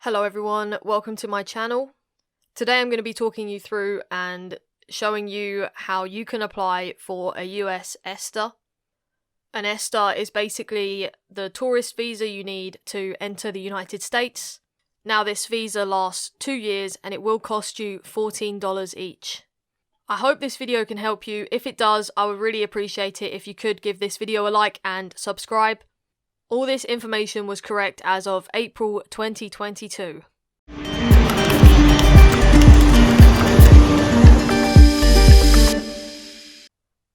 Hello everyone, welcome to my channel. Today I'm going to be talking you through and showing you how you can apply for a US ESTA. An ESTA is basically the tourist visa you need to enter the United States. Now this visa lasts 2 years and it will cost you $14 each. I hope this video can help you. If it does, I would really appreciate it if you could give this video a like and subscribe. All this information was correct as of April 2022.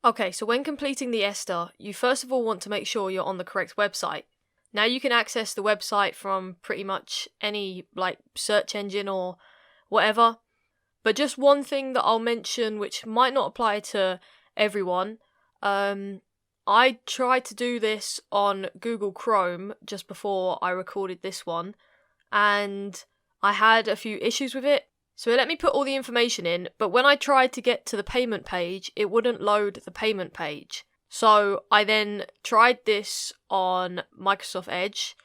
Okay, so when completing the ESTA, you first of all want to make sure you're on the correct website. Now you can access the website from pretty much any search engine or whatever. But just one thing that I'll mention which might not apply to everyone. I tried to do this on Google Chrome just before I recorded this one, and I had a few issues with it. So it let me put all the information in, but when I tried to get to the payment page, it wouldn't load the payment page. So I then tried this on Microsoft Edge,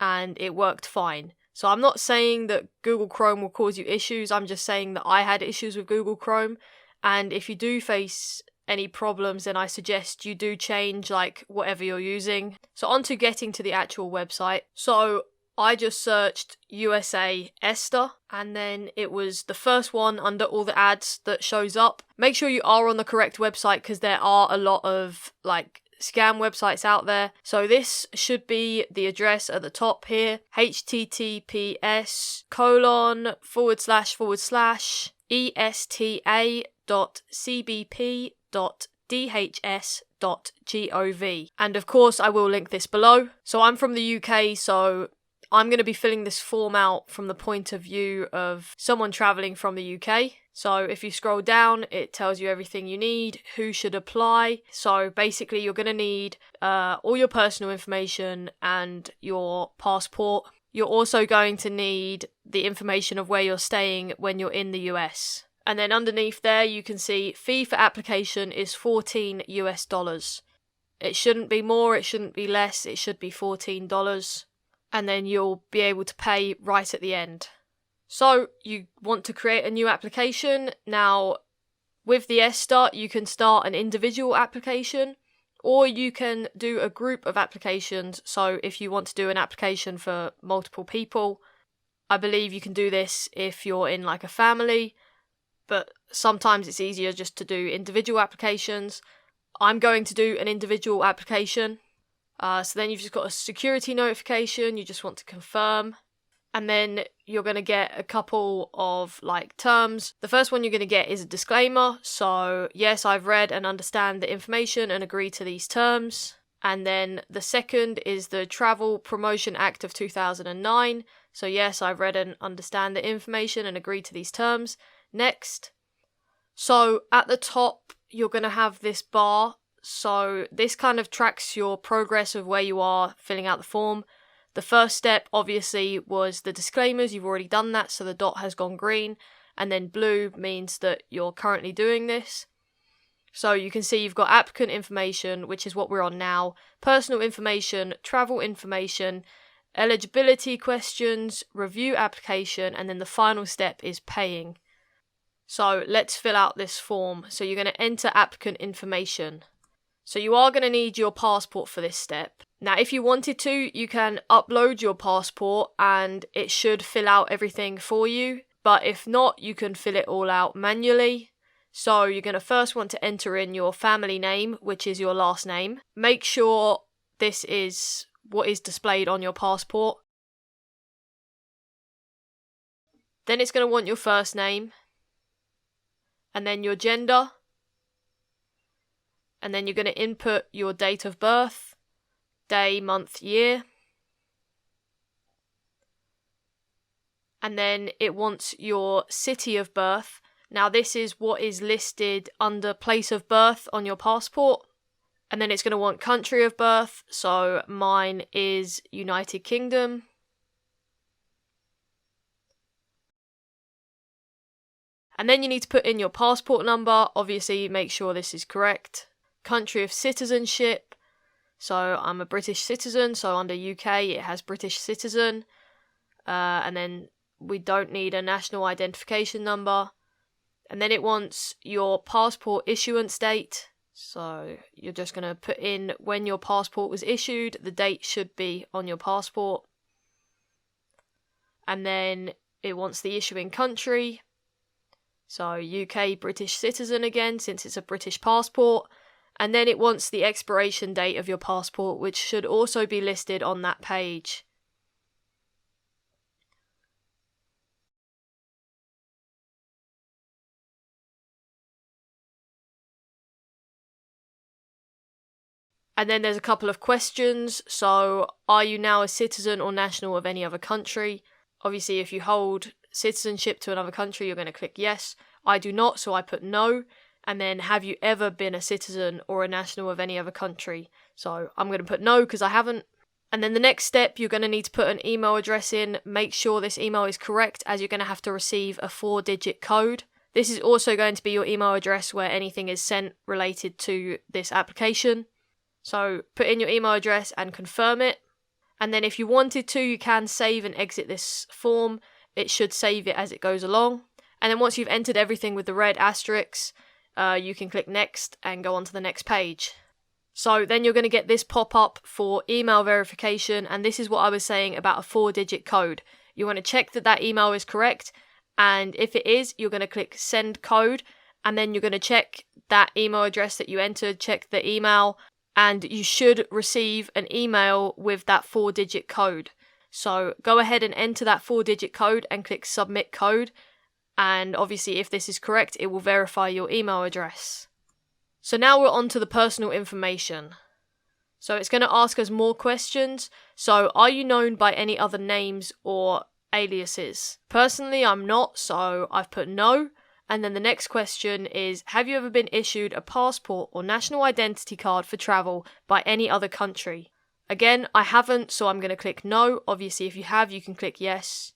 and it worked fine. So I'm not saying that Google Chrome will cause you issues, I'm just saying that I had issues with Google Chrome, and if you do face any problems, then I suggest you do change whatever you're using. So on to getting to the actual website. So I just searched USA ESTA, and then it was the first one under all the ads that shows up. Make sure you are on the correct website because there are a lot of scam websites out there. So this should be the address at the top here, https://esta.cbp.dhs.gov, and of course I will link this below. So I'm from the UK, so I'm going to be filling this form out from the point of view of someone travelling from the UK. So if you scroll down, it tells you everything you need, who should apply. So basically you're going to need all your personal information and your passport. You're also going to need the information of where you're staying when you're in the US. And then underneath there you can see fee for application is $14 US. It shouldn't be more, it shouldn't be less, it should be $14. And then you'll be able to pay right at the end. So you want to create a new application. Now with the ESTA you can start an individual application or you can do a group of applications. So if you want to do an application for multiple people, I believe you can do this if you're in a family, but sometimes it's easier just to do individual applications. I'm going to do an individual application. So then you've just got a security notification, you just want to confirm, and then you're going to get a couple of terms. The first one you're going to get is a disclaimer, so yes, I've read and understand the information and agree to these terms. And then the second is the Travel Promotion Act of 2009, so yes, I've read and understand the information and agree to these terms. Next. So at the top you're going to have this bar. So this kind of tracks your progress of where you are filling out the form. The first step obviously was the disclaimers, you've already done that, so the dot has gone green, and then blue means that you're currently doing this. So you can see you've got applicant information, which is what we're on now, personal information, travel information, eligibility questions, review application, and then the final step is paying. So let's fill out this form. So you're going to enter applicant information. So you are going to need your passport for this step. Now if you wanted to, you can upload your passport and it should fill out everything for you. But if not, you can fill it all out manually. So you're going to first want to enter in your family name, which is your last name. Make sure this is what is displayed on your passport. Then it's going to want your first name. And then your gender. And then you're going to input your date of birth, day, month, year. And then it wants your city of birth. Now this is what is listed under place of birth on your passport. And then it's going to want country of birth. So mine is United Kingdom. And then you need to put in your passport number. Obviously make sure this is correct. Country of citizenship, so I'm a British citizen, so under UK it has British citizen. and then we don't need a national identification number. And then it wants your passport issuance date. So you're just going to put in when your passport was issued. The date should be on your passport. And then it wants the issuing country. So UK British citizen again, since it's a British passport. And then it wants the expiration date of your passport, which should also be listed on that page. And then there's a couple of questions. So, are you now a citizen or national of any other country? Obviously, if you hold citizenship to another country, you're going to click yes. I do not, so I put no. And then, have you ever been a citizen or a national of any other country? So, I'm going to put no because I haven't. And then the next step, you're going to need to put an email address in. Make sure this email is correct, as you're going to have to receive a 4-digit code. This is also going to be your email address where anything is sent related to this application. So put in your email address and confirm it. And then if you wanted to, you can save and exit this form. It should save it as it goes along. And then once you've entered everything with the red asterisks, you can click next and go on to the next page. So then you're going to get this pop-up for email verification. And this is what I was saying about a 4-digit code. You want to check that that email is correct. And if it is, you're going to click send code. And then you're going to check that email address that you entered, check the email. And you should receive an email with that 4-digit code. So go ahead and enter that 4-digit code and click submit code. And obviously if this is correct, it will verify your email address. So now we're on to the personal information. So it's going to ask us more questions. So are you known by any other names or aliases? Personally, I'm not, so I've put no. And then the next question is, have you ever been issued a passport or national identity card for travel by any other country? Again, I haven't, so I'm going to click no. Obviously, if you have, you can click yes.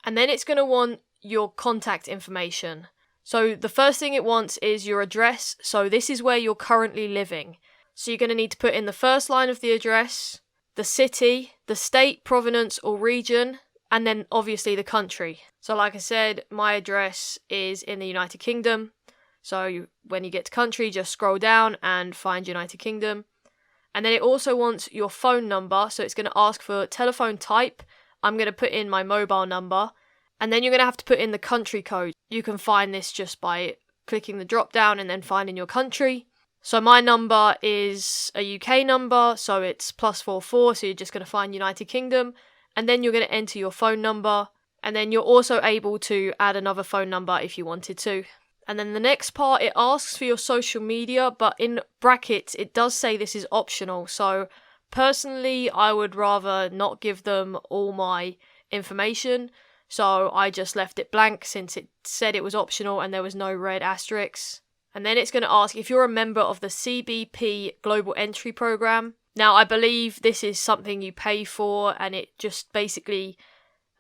And then it's going to want your contact information. So the first thing it wants is your address. So this is where you're currently living. So you're going to need to put in the first line of the address, the city, the state, province or region, and then obviously the country. So like I said, my address is in the United Kingdom. So when you get to country, just scroll down and find United Kingdom. And then it also wants your phone number. So it's going to ask for telephone type. I'm going to put in my mobile number. And then you're going to have to put in the country code. You can find this just by clicking the drop down and then finding your country. So my number is a UK number. So it's +44. So you're just going to find United Kingdom. And then you're going to enter your phone number. And then you're also able to add another phone number if you wanted to. And then the next part, it asks for your social media, but in brackets, it does say this is optional. So personally, I would rather not give them all my information. So I just left it blank since it said it was optional and there was no red asterisks. And then it's going to ask if you're a member of the CBP Global Entry Program. Now, I believe this is something you pay for, and it just basically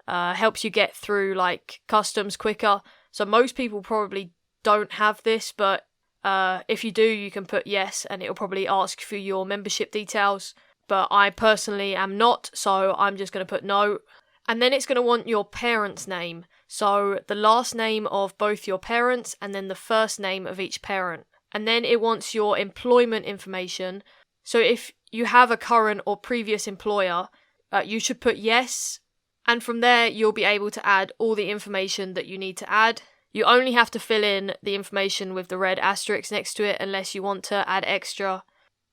helps you get through like customs quicker. So most people probably don't have this, but if you do, you can put yes, and it'll probably ask for your membership details. But I personally am not, so I'm just going to put no. And then it's going to want your parents' name. So the last name of both your parents and then the first name of each parent. And then it wants your employment information. So if you have a current or previous employer, you should put yes. And from there, you'll be able to add all the information that you need to add. You only have to fill in the information with the red asterisk next to it unless you want to add extra.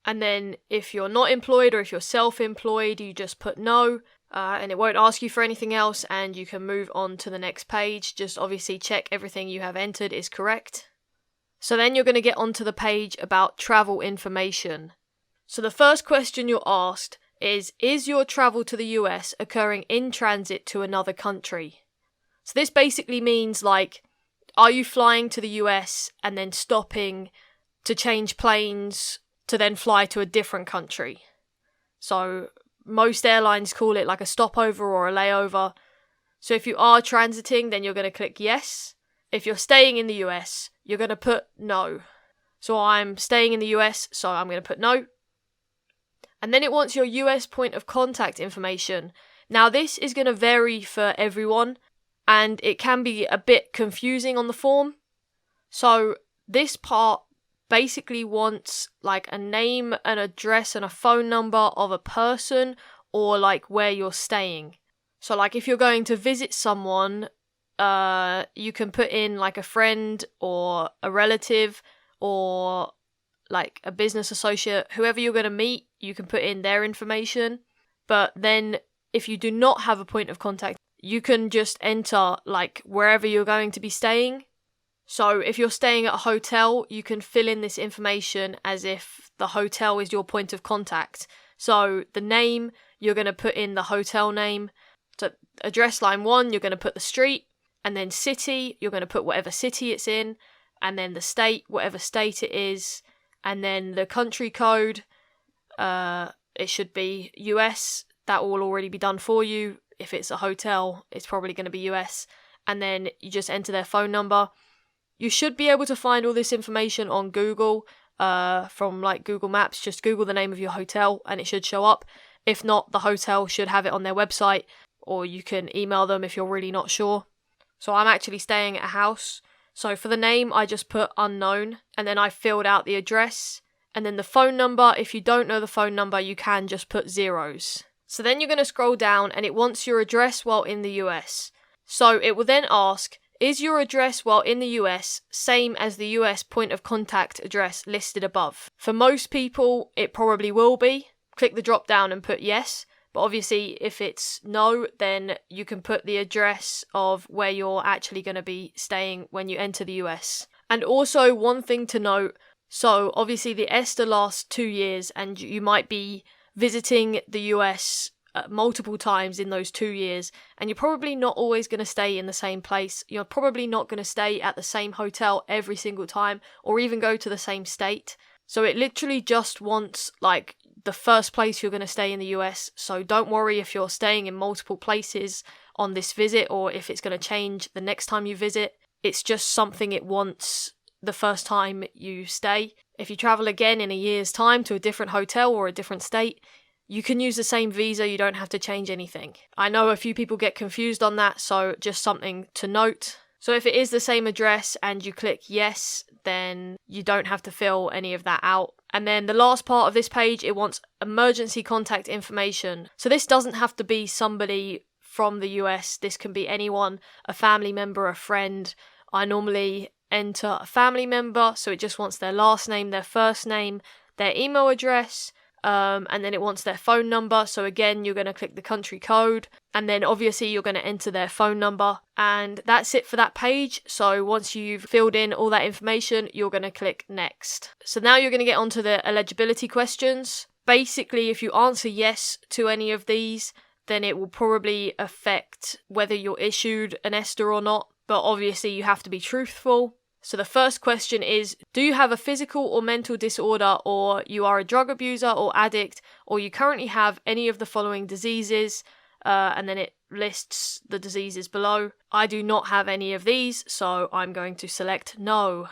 And then if you're not employed or if you're self-employed, you just put no. And it won't ask you for anything else, and you can move on to the next page. Just obviously check everything you have entered is correct. So then you're going to get onto the page about travel information. So the first question you're asked is your travel to the US occurring in transit to another country? So this basically means like, are you flying to the US and then stopping to change planes to then fly to a different country? So most airlines call it like a stopover or a layover. So if you are transiting, then you're going to click yes. If you're staying in the US, you're going to put no. So I'm staying in the US, so I'm going to put no. And then it wants your US point of contact information. Now, this is going to vary for everyone, and it can be a bit confusing on the form. So this part basically wants like a name, an address, and a phone number of a person, or like where you're staying. So like if you're going to visit someone, you can put in like a friend or a relative or like a business associate, whoever you're going to meet, you can put in their information. But then if you do not have a point of contact, you can just enter like wherever you're going to be staying. So if you're staying at a hotel, you can fill in this information as if the hotel is your point of contact. So the name, you're going to put in the hotel name. So address line 1, you're going to put the street, and then city, you're going to put whatever city it's in, and then the state, whatever state it is, and then the country code, it should be US. That will already be done for you. If it's a hotel, it's probably going to be US. And then you just enter their phone number. You should be able to find all this information on Google, from like Google Maps. Just Google the name of your hotel and it should show up. If not, the hotel should have it on their website, or you can email them if you're really not sure. So I'm actually staying at a house. So for the name, I just put unknown, and then I filled out the address. And then the phone number, if you don't know the phone number, you can just put zeros. So then you're going to scroll down and it wants your address while in the US. So it will then ask, is your address while in the US same as the US point of contact address listed above? For most people, it probably will be. Click the drop down and put yes. But obviously, if it's no, then you can put the address of where you're actually going to be staying when you enter the US. And also, one thing to note, so obviously the ESTA lasts 2 years, and you might be visiting the US multiple times in those 2 years, and you're probably not always going to stay in the same place. You're probably not going to stay at the same hotel every single time, or even go to the same state. So it literally just wants like the first place you're going to stay in the US. So don't worry if you're staying in multiple places on this visit, or if it's going to change the next time you visit. It's just something it wants the first time you stay. If you travel again in a year's time to a different hotel or a different state, you can use the same visa, you don't have to change anything. I know a few people get confused on that, so just something to note. So if it is the same address and you click yes, then you don't have to fill any of that out. And then the last part of this page, it wants emergency contact information. So this doesn't have to be somebody from the US. This can be anyone, a family member, a friend. I normally enter a family member, so it just wants their last name, their first name, their email address, and then it wants their phone number. So again, you're going to click the country code, and then obviously you're going to enter their phone number, and that's it for that page. So once you've filled in all that information, you're going to click next. So now you're going to get onto the eligibility questions. Basically, if you answer yes to any of these, then it will probably affect whether you're issued an ESTA or not, but obviously you have to be truthful. So the first question is, do you have a physical or mental disorder, or you are a drug abuser or addict, or you currently have any of the following diseases? And then it lists the diseases below. I do not have any of these, so I'm going to select no.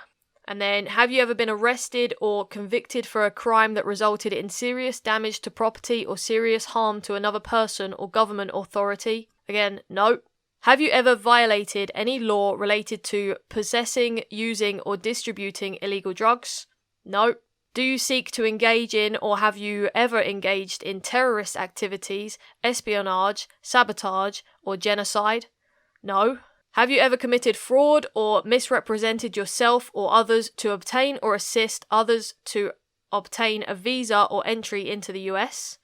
And then, have you ever been arrested or convicted for a crime that resulted in serious damage to property or serious harm to another person or government authority? Again, no. Have you ever violated any law related to possessing, using, or distributing illegal drugs? No. Do you seek to engage in, or have you ever engaged in terrorist activities, espionage, sabotage, or genocide? No. Have you ever committed fraud or misrepresented yourself or others to obtain or assist others to obtain a visa or entry into the US?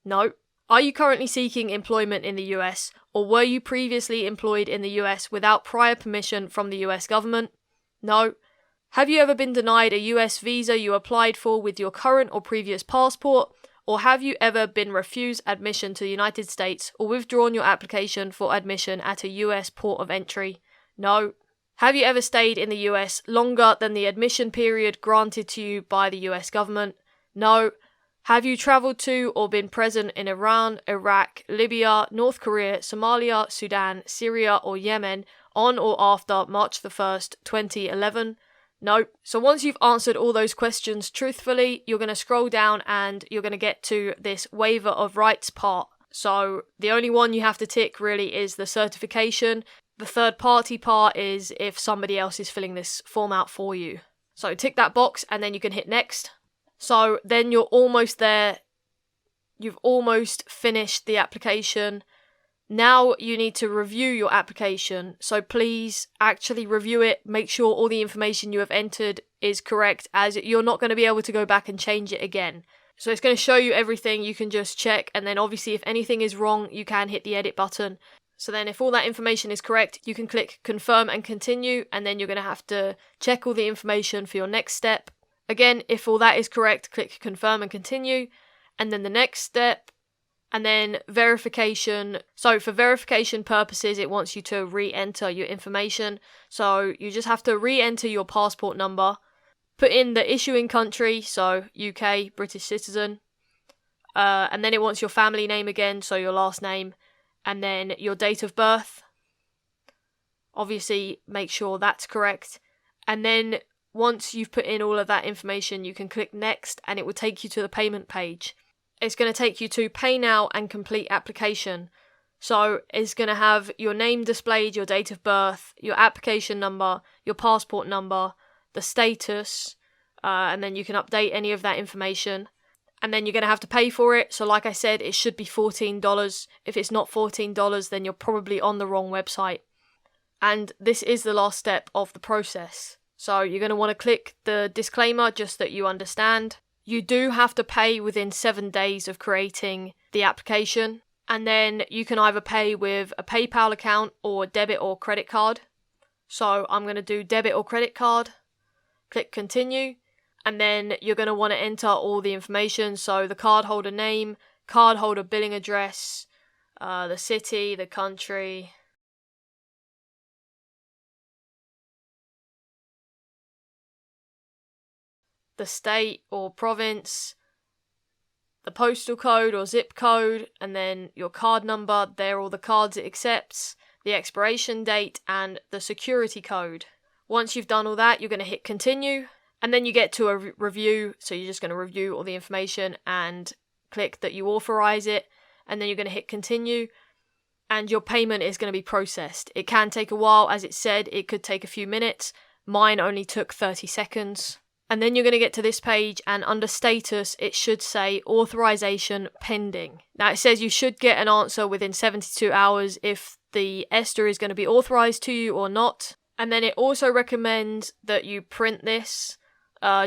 No. Are you currently seeking employment in the US, or were you previously employed in the US without prior permission from the US government? No. Have you ever been denied a US visa you applied for with your current or previous passport, or have you ever been refused admission to the United States or withdrawn your application for admission at a US port of entry? No. Have you ever stayed in the US longer than the admission period granted to you by the US government? No. Have you travelled to or been present in Iran, Iraq, Libya, North Korea, Somalia, Sudan, Syria, or Yemen on or after March the 1st, 2011? No. So once you've answered all those questions truthfully, you're going to scroll down and you're going to get to this waiver of rights part. So the only one you have to tick really is the certification. The third party part is if somebody else is filling this form out for you. So tick that box and then you can hit next. So then you're almost there. You've almost finished the application. Now you need to review your application. So please actually review it. Make sure all the information you have entered is correct, as you're not going to be able to go back and change it again. So it's going to show you everything. You can just check, and then obviously if anything is wrong, you can hit the edit button. So then if all that information is correct, you can click confirm and continue, and then you're going to have to check all the information for your next step. Again, if all that is correct, click confirm and continue, and then the next step, and then verification. So for verification purposes, it wants you to re-enter your information. So you just have to re-enter your passport number, put in the issuing country, so UK, British citizen, and then it wants your family name again, so your last name, and then your date of birth. Obviously, make sure that's correct. And then once you've put in all of that information, you can click next, and it will take you to the payment page. It's going to take you to pay now and complete application. So it's going to have your name displayed, your date of birth, your application number, your passport number, the status, and then you can update any of that information. And then you're going to have to pay for it. So like I said, it should be $14. If it's not $14, then you're probably on the wrong website. And this is the last step of the process. So you're going to want to click the disclaimer just that you understand. You do have to pay within 7 days of creating the application. And then you can either pay with a PayPal account or debit or credit card. So I'm going to do debit or credit card. Click continue, and then you're going to want to enter all the information. So the cardholder name, cardholder billing address, the city, the country, the state or province, the postal code or zip code, and then your card number. They're all the cards it accepts, the expiration date, and the security code. Once you've done all that, you're going to hit continue, and then you get to a review. So you're just going to review all the information and click that you authorize it, and then you're going to hit continue, and your payment is going to be processed. It can take a while, as it said, it could take a few minutes. Mine only took 30 seconds. And then you're going to get to this page, and under status, it should say authorization pending. Now it says you should get an answer within 72 hours if the ESTA is going to be authorized to you or not. And then it also recommends that you print this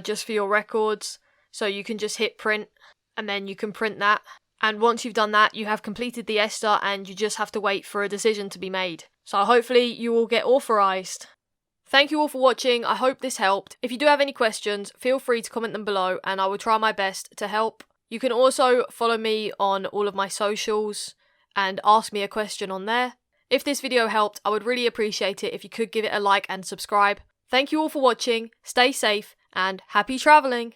just for your records. So you can just hit print, and then you can print that. And once you've done that, you have completed the ESTA, and you just have to wait for a decision to be made. So hopefully you will get authorized. Thank you all for watching. I hope this helped. If you do have any questions, feel free to comment them below, and I will try my best to help. You can also follow me on all of my socials and ask me a question on there. If this video helped, I would really appreciate it if you could give it a like and subscribe. Thank you all for watching, stay safe, and happy travelling!